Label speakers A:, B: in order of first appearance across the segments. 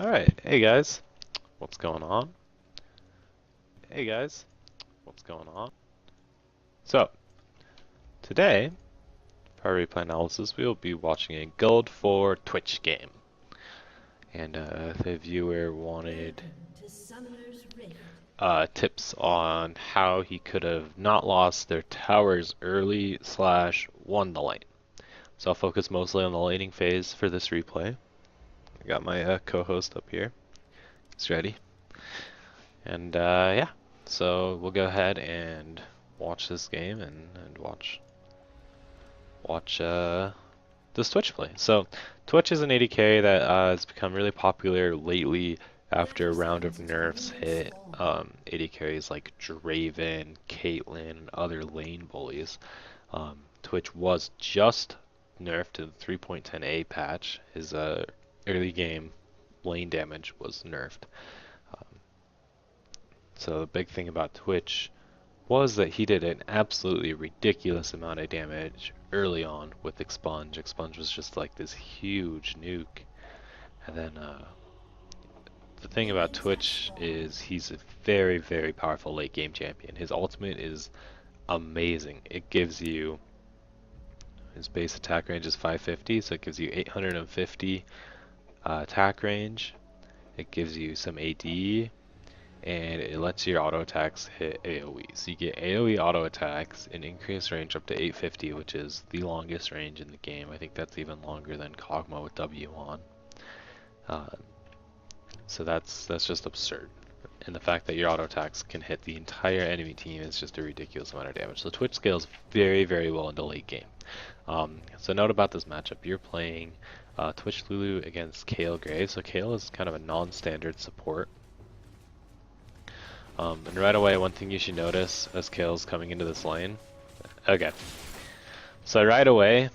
A: Alright, hey guys, what's going on? Hey guys, what's going on? So, today, for our replay analysis, we will be watching a Guild 4 Twitch game. And the viewer wanted tips on how he could have not lost their towers early / won the lane. So I'll focus mostly on the laning phase for this replay. I got my co-host up here. He's ready. And yeah, so we'll go ahead and watch this game and watch this Twitch play. So Twitch is an AD carry that has become really popular lately after a round of nerfs hit AD carries like Draven, Caitlyn, and other lane bullies. Twitch was just nerfed in the 3.10a patch. His early game lane damage was nerfed. So the big thing about Twitch was that he did an absolutely ridiculous amount of damage early on with Expunge. Expunge was just like this huge nuke. And then the thing about Twitch is he's a very, very powerful late game champion. His ultimate is amazing. It gives you, his base attack range is 550, so it gives you 850 attack range. It gives you some AD, and it lets your auto attacks hit AoE. So you get AoE auto attacks and increased range up to 850, which is the longest range in the game. I think that's even longer than Kog'Maw with W on. So that's just absurd. And the fact that your auto attacks can hit the entire enemy team is just a ridiculous amount of damage. So Twitch scales very, very well into late game. So note about this matchup, you're playing Twitch Lulu against Kayle Graves. So Kayle is kind of a non-standard support. And right away, one thing you should notice as Kayle's coming into this lane. Okay. So right away,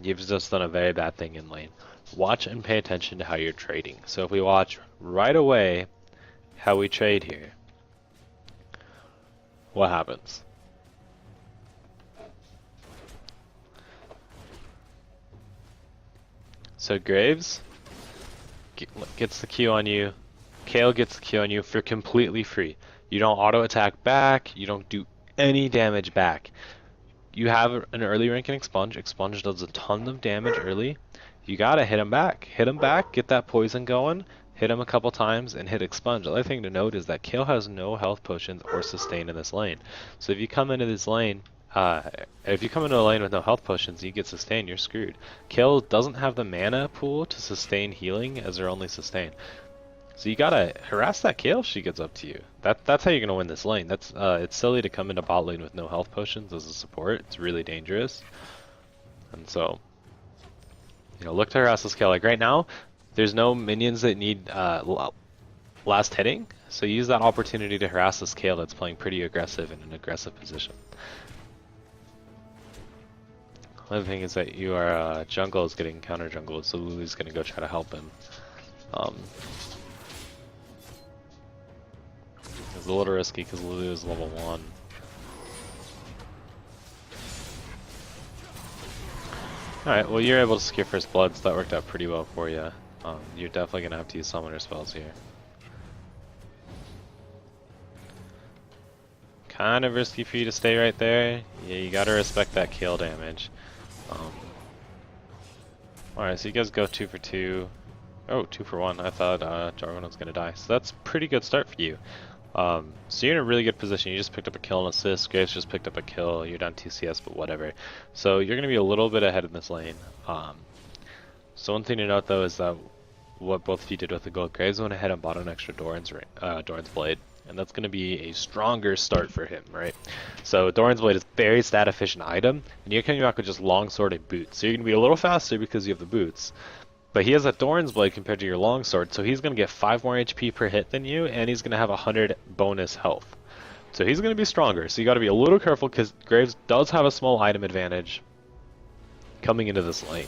A: you've just done a very bad thing in lane. Watch and pay attention to how you're trading. So if we watch right away how we trade here, what happens? So Graves gets the Q on you. Kayle gets the Q on you for completely free. You don't auto attack back, you don't do any damage back. You have an early rank in Expunge. Expunge does a ton of damage early. You gotta hit him back. Hit him back, get that poison going, hit him a couple times, and hit Expunge. The other thing to note is that Kayle has no health potions or sustain in this lane. So if you come into this lane, if you come into a lane with no health potions, you get sustain, you're screwed. Kayle doesn't have the mana pool to sustain healing as her only sustain. So you gotta harass that Kayle if she gets up to you. That's how you're gonna win this lane. It's silly to come into bot lane with no health potions as a support. It's really dangerous. And so, look to harass this Kayle. Like right now, there's no minions that need last hitting. So use that opportunity to harass this Kayle that's playing pretty aggressive in an aggressive position. Another thing is that your jungle is getting counter jungled, so Lulu's gonna go try to help him. It's a little risky because Lulu is level 1. Alright, well you're able to secure first blood, so that worked out pretty well for you. You're definitely going to have to use summoner spells here. Kind of risky for you to stay right there. Yeah, you gotta respect that Kayle damage. Alright, so you guys go 2 for 2. Oh, 2 for 1. I thought Jarvan was going to die. So that's a pretty good start for you. So you're in a really good position. You just picked up a kill and assist. Graves just picked up a kill. You're down 2 CS, but whatever. So you're going to be a little bit ahead in this lane. So one thing to note though is that what both of you did with the gold. Graves went ahead and bought an extra Doran's Blade. And that's going to be a stronger start for him, right? So Doran's Blade is a very stat efficient item. And you're coming back with just longsword and boots. So you're going to be a little faster because you have the boots. But he has a Doran's Blade compared to your longsword, so he's going to get 5 more HP per hit than you, and he's going to have 100 bonus health. So he's going to be stronger, so you got to be a little careful because Graves does have a small item advantage coming into this lane.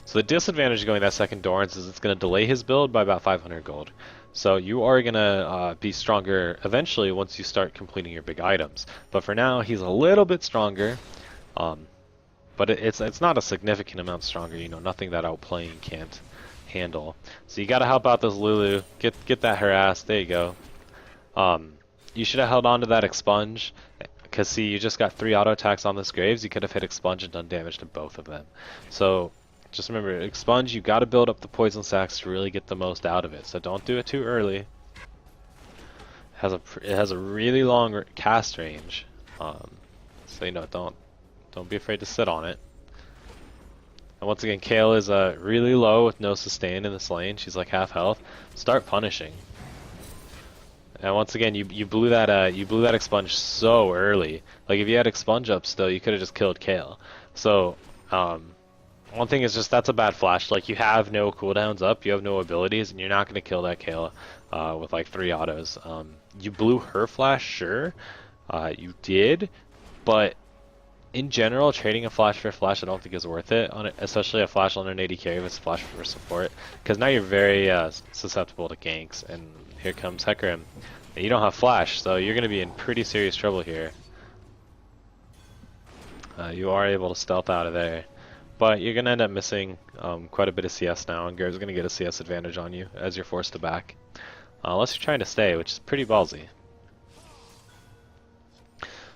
A: So the disadvantage of going that second Doran's is it's going to delay his build by about 500 gold. So you are going to be stronger eventually once you start completing your big items. But for now, he's a little bit stronger. But it's not a significant amount stronger, nothing that outplaying can't handle. So you gotta help out this Lulu. Get that harass. There you go. You should have held on to that expunge. Because see, you just got 3 auto attacks on this Graves. You could have hit expunge and done damage to both of them. So just remember, expunge, you got to build up the poison sacks to really get the most out of it. So don't do it too early. It has a really long cast range. So you know, don't be afraid to sit on it. And once again, Kayle is really low with no sustain in this lane. She's like half health. Start punishing. And once again, you blew that expunge so early. Like if you had expunge up still, you could have just killed Kayle. So one thing is just that's a bad flash. Like you have no cooldowns up, you have no abilities, and you're not gonna kill that Kayle with like 3 autos. You blew her flash, sure, you did, but in general, trading a flash for a flash I don't think is worth it, especially a flash on an 80 carry with a flash for support, because now you're very susceptible to ganks, and here comes Hecarim. And you don't have flash, so you're going to be in pretty serious trouble here. You are able to stealth out of there, but you're going to end up missing quite a bit of CS now, and Garrett's going to get a CS advantage on you as you're forced to back. Unless you're trying to stay, which is pretty ballsy.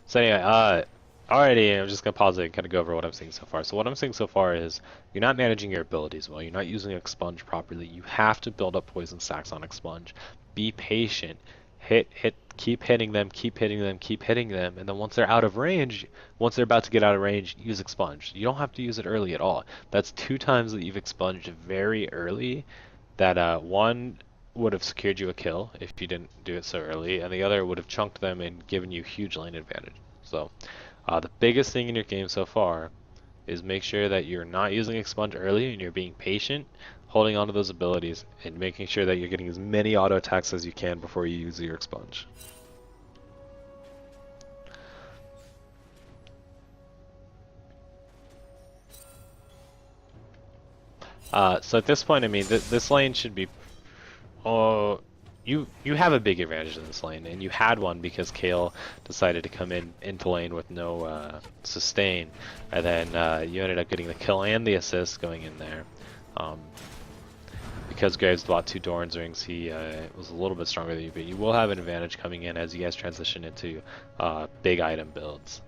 A: So anyway, alrighty, I'm just going to pause it and kind of go over what I'm seeing so far. So what I'm seeing so far is you're not managing your abilities well. You're not using expunge properly. You have to build up poison stacks on expunge. Be patient. Keep hitting them, keep hitting them, keep hitting them, and then once they're out of range, once they're about to get out of range, use expunge. You don't have to use it early at all. That's 2 times that you've expunged very early that one would have secured you a kill if you didn't do it so early, and the other would have chunked them and given you huge lane advantage. So the biggest thing in your game so far is make sure that you're not using expunge early and you're being patient, holding on to those abilities, and making sure that you're getting as many auto attacks as you can before you use your expunge. So at this point, I mean, this lane should be... Oh, you have a big advantage in this lane, and you had one because Kayle decided to come into lane with no sustain, and then you ended up getting the kill and the assist going in there. Because Graves bought 2 Doran's rings, he was a little bit stronger than you, but you will have an advantage coming in as you guys transition into big item builds.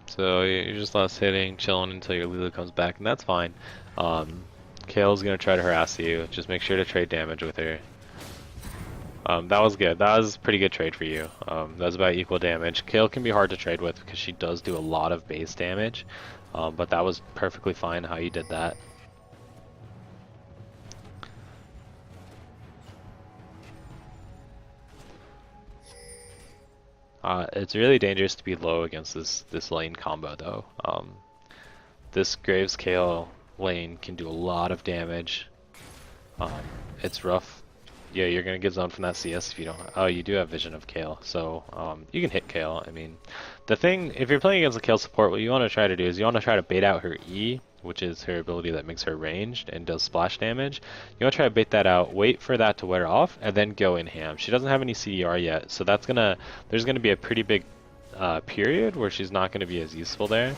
A: So you're just last hitting, chilling until your Lulu comes back, and that's fine. Kayle's gonna try to harass you. Just make sure to trade damage with her. That was good. That was a pretty good trade for you. That was about equal damage. Kayle can be hard to trade with because she does do a lot of base damage, but that was perfectly fine how you did that. It's really dangerous to be low against this lane combo though. This Graves Kayle lane can do a lot of damage. It's rough. Yeah, you're gonna get zoned from that CS if you don't. Oh, you do have vision of Kayle, so you can hit Kayle. I mean, the thing, if you're playing against a Kayle support, what you want to try to do is you want to try to bait out her E, which is her ability that makes her ranged and does splash damage. You want to try to bait that out, wait for that to wear off, and then go in ham. She doesn't have any CDR yet, so there's gonna be a pretty big period where she's not gonna be as useful there.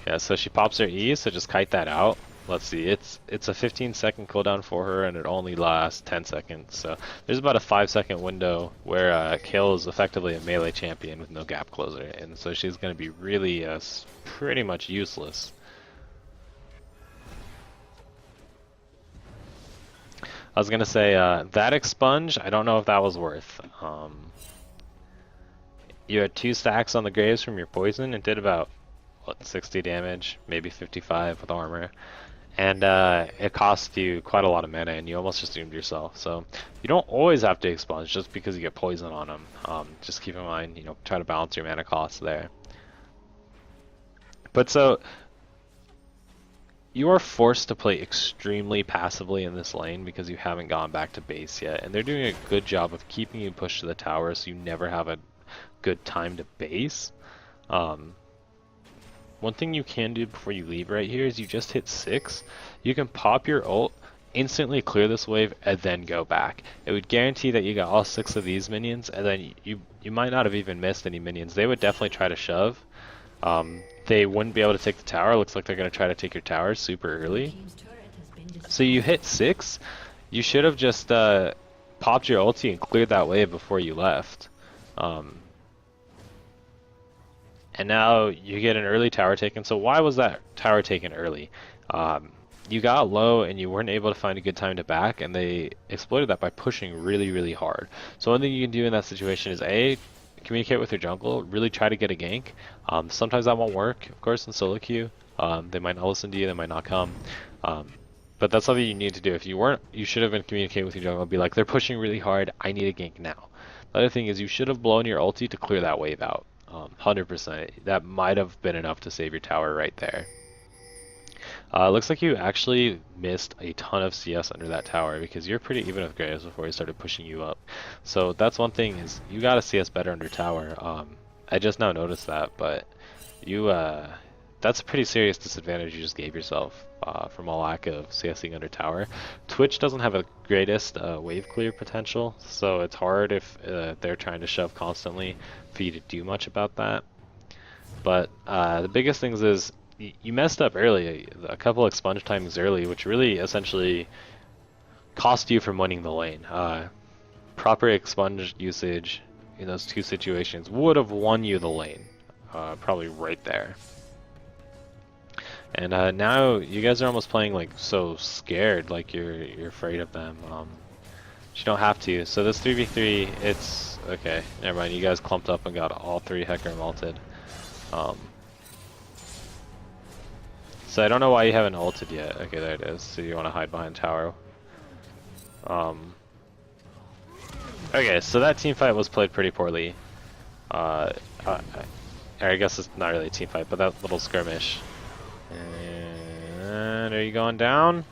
A: Yeah, so she pops her E, so just kite that out. Let's see, it's a 15-second cooldown for her, and it only lasts 10 seconds. So there's about a 5-second window where Kayle is effectively a melee champion with no gap closer, and so she's going to be really pretty much useless. I was going to say, that expunge, I don't know if that was worth. You had 2 stacks on the Graves from your poison, and did about, what, 60 damage, maybe 55 with armor. And it cost you quite a lot of mana, and you almost just doomed yourself. So you don't always have to expunge just because you get poison on them. Just keep in mind, you know, try to balance your mana costs there. But so you are forced to play extremely passively in this lane because you haven't gone back to base yet, and they're doing a good job of keeping you pushed to the tower, so you never have a good time to base. One thing you can do before you leave right here is you just hit 6. You can pop your ult, instantly clear this wave and then go back. It would guarantee that you got all 6 of these minions, and then you might not have even missed any minions. They would definitely try to shove. They wouldn't be able to take the tower. Looks like they're going to try to take your tower super early. So you hit 6. You should have just popped your ulti and cleared that wave before you left. And now you get an early tower taken. So why was that tower taken early? You got low and you weren't able to find a good time to back, and they exploited that by pushing really, really hard. So one thing you can do in that situation is A, communicate with your jungle, really try to get a gank. Sometimes that won't work, of course, in solo queue. They might not listen to you, they might not come. But that's something you need to do. If you weren't, you should have been communicating with your jungle and be like, they're pushing really hard, I need a gank now. The other thing is you should have blown your ulti to clear that wave out. 100%. That might have been enough to save your tower right there. Looks like you actually missed a ton of CS under that tower because you're pretty even with Graves before he started pushing you up. So that's one thing, is you gotta CS better under tower. I just now noticed that, but you that's a pretty serious disadvantage you just gave yourself from a lack of CSing under tower. Twitch doesn't have a greatest wave clear potential, so it's hard if they're trying to shove constantly for you to do much about that. But the biggest things is you messed up early, a couple expunge timings early, which really essentially cost you from winning the lane. Proper expunge usage in those 2 situations would have won you the lane, probably right there. And now you guys are almost playing like so scared, like you're afraid of them. You don't have to. So this 3v3, it's okay. Never mind. You guys clumped up and got all 3 Hecarim ulted. So I don't know why you haven't ulted yet. Okay, there it is. So you want to hide behind tower. Okay, so that team fight was played pretty poorly. I guess it's not really a team fight, but that little skirmish. And are you going down?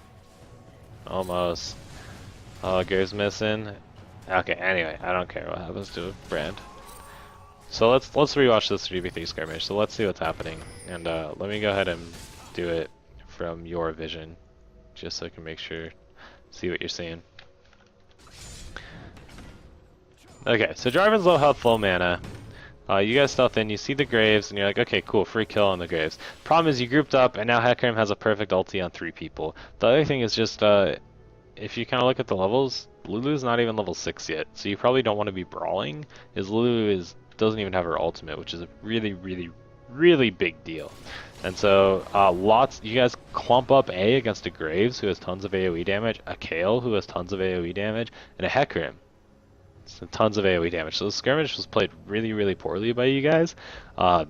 A: Almost. Oh, Gear's missing. Okay, anyway, I don't care what happens to Brand. So let's rewatch this 3v3 skirmish. So let's see what's happening. And let me go ahead and do it from your vision, just so I can make sure, see what you're seeing. Okay, so Jarvan's low health, full mana. You guys stealth in, you see the Graves, and you're like, okay, cool, free kill on the Graves. Problem is you grouped up, and now Hecarim has a perfect ulti on 3 people. The other thing is just, if you kind of look at the levels, Lulu's not even level 6 yet, so you probably don't want to be brawling, as Lulu doesn't even have her ultimate, which is a really, really, really big deal. And so, you guys clump up A against a Graves who has tons of AoE damage, a Kayle who has tons of AoE damage, and a Hecarim. So tons of AoE damage. So the skirmish was played really, really poorly by you guys. I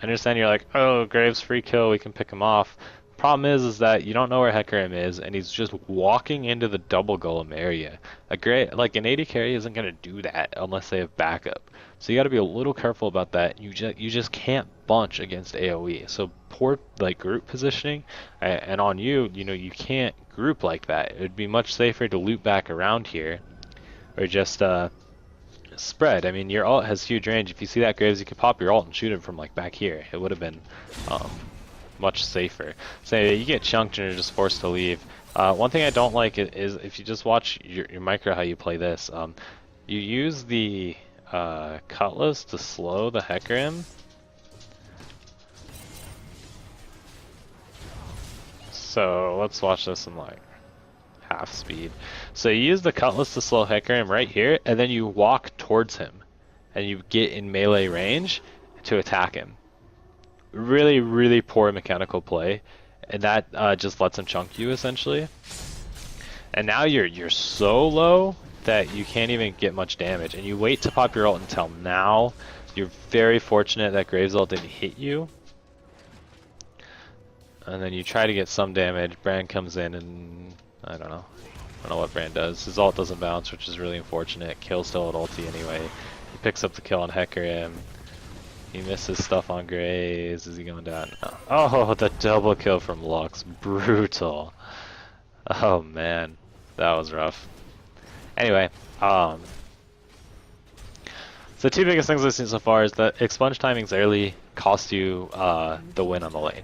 A: understand you're like, oh, Graves free kill, we can pick him off. Problem is that you don't know where Hecarim is, and he's just walking into the double golem area. An AD carry isn't gonna do that unless they have backup. So you got to be a little careful about that. You just can't bunch against AoE. So poor group positioning, and on you, you can't group like that. It would be much safer to loop back around here, or just spread. I mean, your ult has huge range. If you see that Graves, you could pop your ult and shoot him from like back here. It would have been much safer. So you get chunked and you're just forced to leave. One thing I don't like is if you just watch your micro how you play this. You use the Cutlass to slow the Hecarim. So let's watch this in like half speed. So you use the Cutlass to slow Hecarim right here, and then you walk towards him, and you get in melee range to attack him. Really, really poor mechanical play, and that just lets him chunk you essentially. And now you're so low that you can't even get much damage, and you wait to pop your ult until now. You're very fortunate that Graves ult didn't hit you. And then you try to get some damage. Brand comes in and I don't know what Brand does. His ult doesn't bounce, which is really unfortunate. Kill's still at ulti anyway. He picks up the kill on Hecarim. He misses stuff on Graves. Is he going down? No. Oh, the double kill from Lux. Brutal. Oh man, that was rough. Anyway, so the 2 biggest things I've seen so far is that expunge timings early cost you the win on the lane.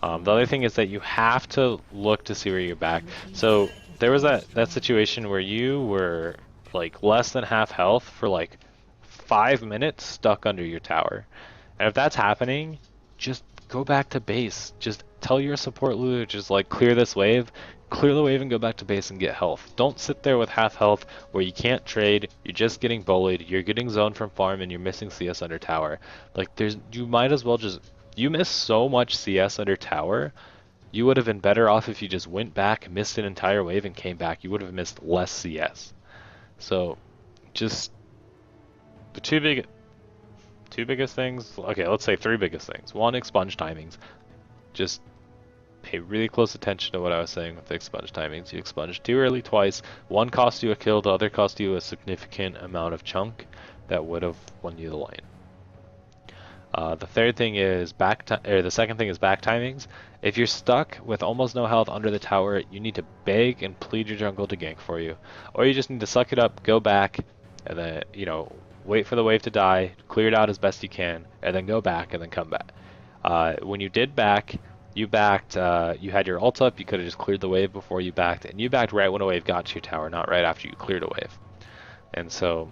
A: The other thing is that you have to look to see where you're back. So there was that situation where you were like less than half health for like 5 minutes stuck under your tower. And if that's happening, just go back to base. Just tell your support Lulu, just like clear this wave, clear the wave and go back to base and get health. Don't sit there with half health where you can't trade, you're just getting bullied, you're getting zoned from farm and you're missing CS under tower. Like you might as well just, you miss so much CS under tower, you would have been better off if you just went back, missed an entire wave and came back. You would have missed less CS. So just the two biggest things, okay, let's say three biggest things. One, expunge timings. Just pay really close attention to what I was saying with the expunge timings. You expunge too early twice. One cost you a kill, the other cost you a significant amount of chunk that would have won you the lane. The third thing is the second thing is back timings. If you're stuck with almost no health under the tower, you need to beg and plead your jungle to gank for you. Or you just need to suck it up, go back, and then, wait for the wave to die, clear it out as best you can, and then go back and then come back. When you did back, you backed, you had your ult up, you could have just cleared the wave before you backed, and you backed right when a wave got to your tower, not right after you cleared a wave. And so,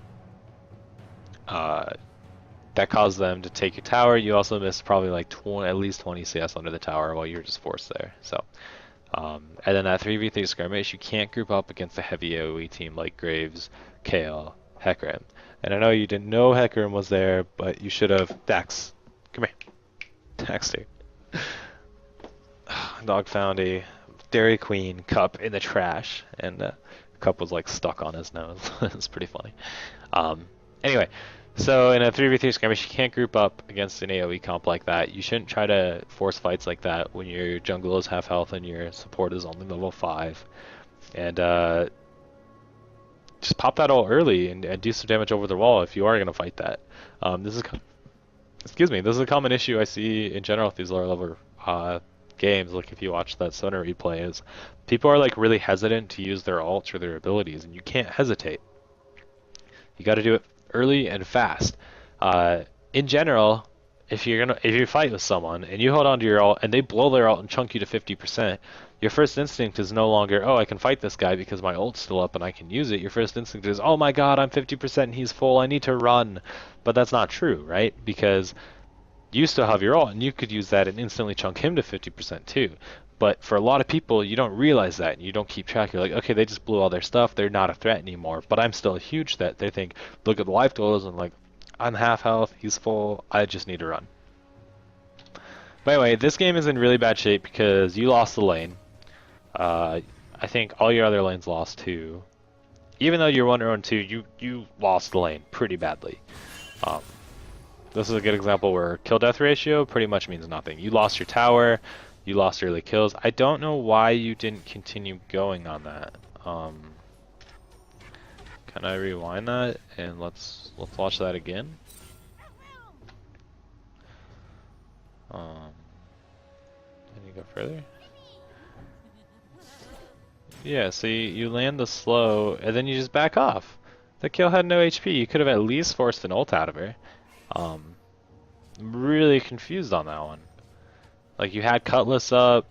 A: that caused them to take your tower. You also missed probably like at least 20 CS under the tower while you were just forced there. So, and then that 3v3 skirmish, you can't group up against a heavy AoE team like Graves, Kayle, Hecarim. And I know you didn't know Hecarim was there, but you should have. Dax, come here. Daxter. Dog found a Dairy Queen cup in the trash, and the cup was like stuck on his nose. It's pretty funny. Anyway. So in a 3v3 skirmish, you can't group up against an AoE comp like that. You shouldn't try to force fights like that when your jungle is half health and your support is only level 5. And just pop that all early and do some damage over the wall if you are going to fight that. This is a common issue I see in general with these lower level games. Like if you watch that Sonar replay, is people are like really hesitant to use their ults or their abilities, and you can't hesitate. You got to do it early and fast. In general, if you fight with someone and you hold on to your ult and they blow their ult and chunk you to 50%, your first instinct is no longer, oh, I can fight this guy because my ult's still up and I can use it. Your first instinct is, oh my god, I'm 50% and he's full, I need to run. But that's not true, right? Because you still have your ult and you could use that and instantly chunk him to 50% too. But for a lot of people, you don't realize that, and you don't keep track. You're like, okay, they just blew all their stuff. They're not a threat anymore. But I'm still a huge threat. They think, look at the life totals, and like, I'm half health, he's full, I just need to run. But anyway, this game is in really bad shape because you lost the lane. I think all your other lanes lost too. Even though you're 1-0-2, you lost the lane pretty badly. This is a good example where kill-death ratio pretty much means nothing. You lost your tower. You lost early kills. I don't know why you didn't continue going on that. Can I rewind that and let's watch that again? Can you go further? Yeah, so you land the slow and then you just back off. The kill had no HP. You could have at least forced an ult out of her. I'm really confused on that one. Like, you had Cutlass up,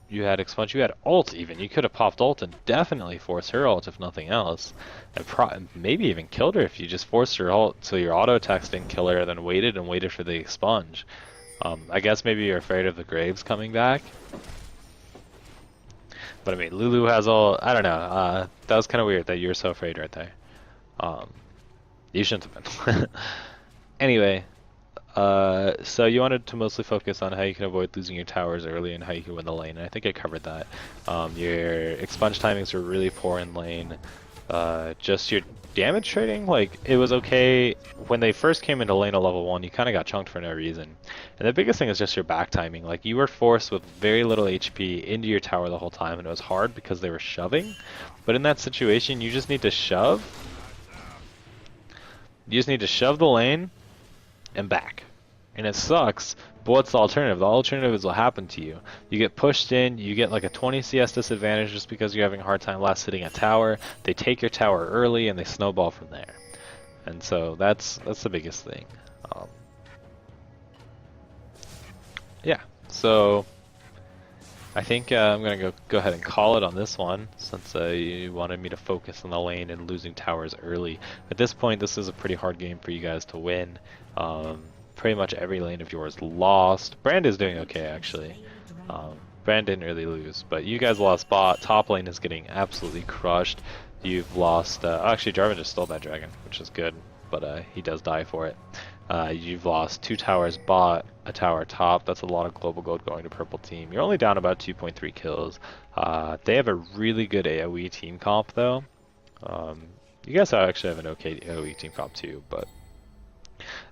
A: you had Expunge, you had ult even. You could have popped ult and definitely forced her ult if nothing else. And maybe even killed her if you just forced her ult so your auto attacks didn't kill her and then waited for the Expunge. I guess maybe you're afraid of the Graves coming back. But I mean, Lulu has all, I don't know, that was kind of weird that you were so afraid right there. You shouldn't have been. Anyway. So you wanted to mostly focus on how you can avoid losing your towers early and how you can win the lane, and I think I covered that. Your expunge timings were really poor in lane. Just your damage trading, like, it was okay when they first came into lane at level 1, you kind of got chunked for no reason. And the biggest thing is just your back timing. Like, you were forced with very little HP into your tower the whole time, and it was hard because they were shoving. But in that situation, you just need to shove. You just need to shove the lane and back. And it sucks, but what's the alternative? The alternative is what happened to you. You get pushed in, you get like a 20 CS disadvantage just because you're having a hard time last hitting a tower. They take your tower early and they snowball from there. And so that's the biggest thing. Yeah, so I think I'm gonna go ahead and call it on this one, since you wanted me to focus on the lane and losing towers early. At this point, this is a pretty hard game for you guys to win. Pretty much every lane of yours lost. Brand is doing okay, actually. Brand didn't really lose, but you guys lost bot. Top lane is getting absolutely crushed. You've lost. Actually, Jarvan just stole that dragon, which is good, but he does die for it. You've lost 2 towers bot, a tower top. That's a lot of global gold going to purple team. You're only down about 2.3 kills. They have a really good AoE team comp though. You guys actually have an okay AoE team comp too, but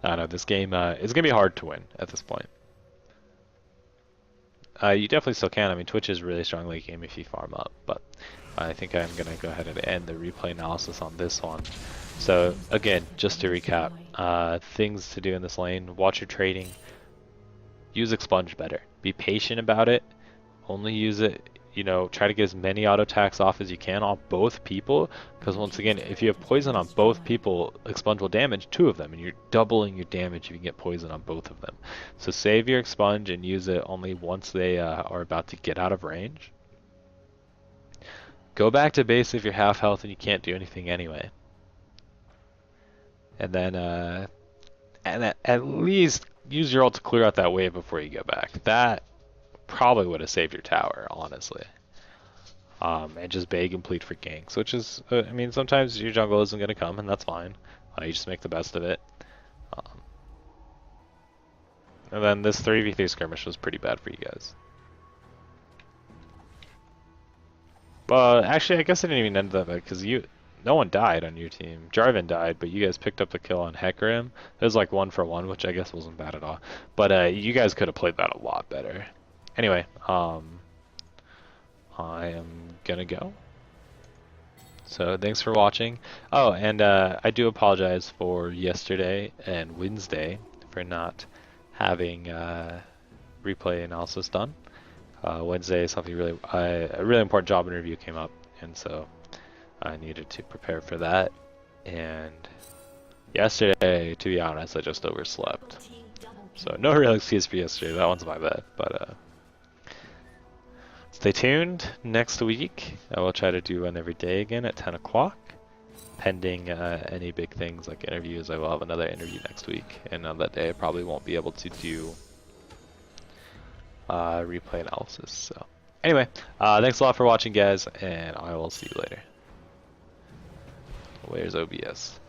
A: I don't know. This game is gonna be hard to win at this point. You definitely still can. I mean, Twitch is a really strong late game if you farm up, but I think I'm going to go ahead and end the replay analysis on this one. So again, just to recap, things to do in this lane: watch your trading, use Expunge better, be patient about it, only use it, you know, try to get as many auto attacks off as you can on both people, because once again, if you have poison on both people, Expunge will damage 2 of them, and you're doubling your damage if you can get poison on both of them. So save your Expunge and use it only once they are about to get out of range. Go back to base if you're half health and you can't do anything anyway. And then at least use your ult to clear out that wave before you go back. That probably would have saved your tower, honestly. And just beg and plead for ganks, which is, I mean, sometimes your jungle isn't going to come, and that's fine. You just make the best of it. And then this 3v3 skirmish was pretty bad for you guys. But actually, I guess I didn't even end that bad, because no one died on your team. Jarvan died, but you guys picked up the kill on Hecarim. It was like 1 for 1, which I guess wasn't bad at all. But you guys could have played that a lot better. Anyway, I am gonna go. So thanks for watching. Oh, and I do apologize for yesterday and Wednesday for not having replay analysis done. Wednesday, something really, a really important job interview came up, and so I needed to prepare for that. And yesterday, to be honest, I just overslept. So no real excuse for yesterday. That one's my bad. But stay tuned. Next week, I will try to do one every day again at 10 o'clock. Pending any big things like interviews, I will have another interview next week. And on that day, I probably won't be able to do replay analysis. So anyway, thanks a lot for watching, guys, and I will see you later. Where's OBS?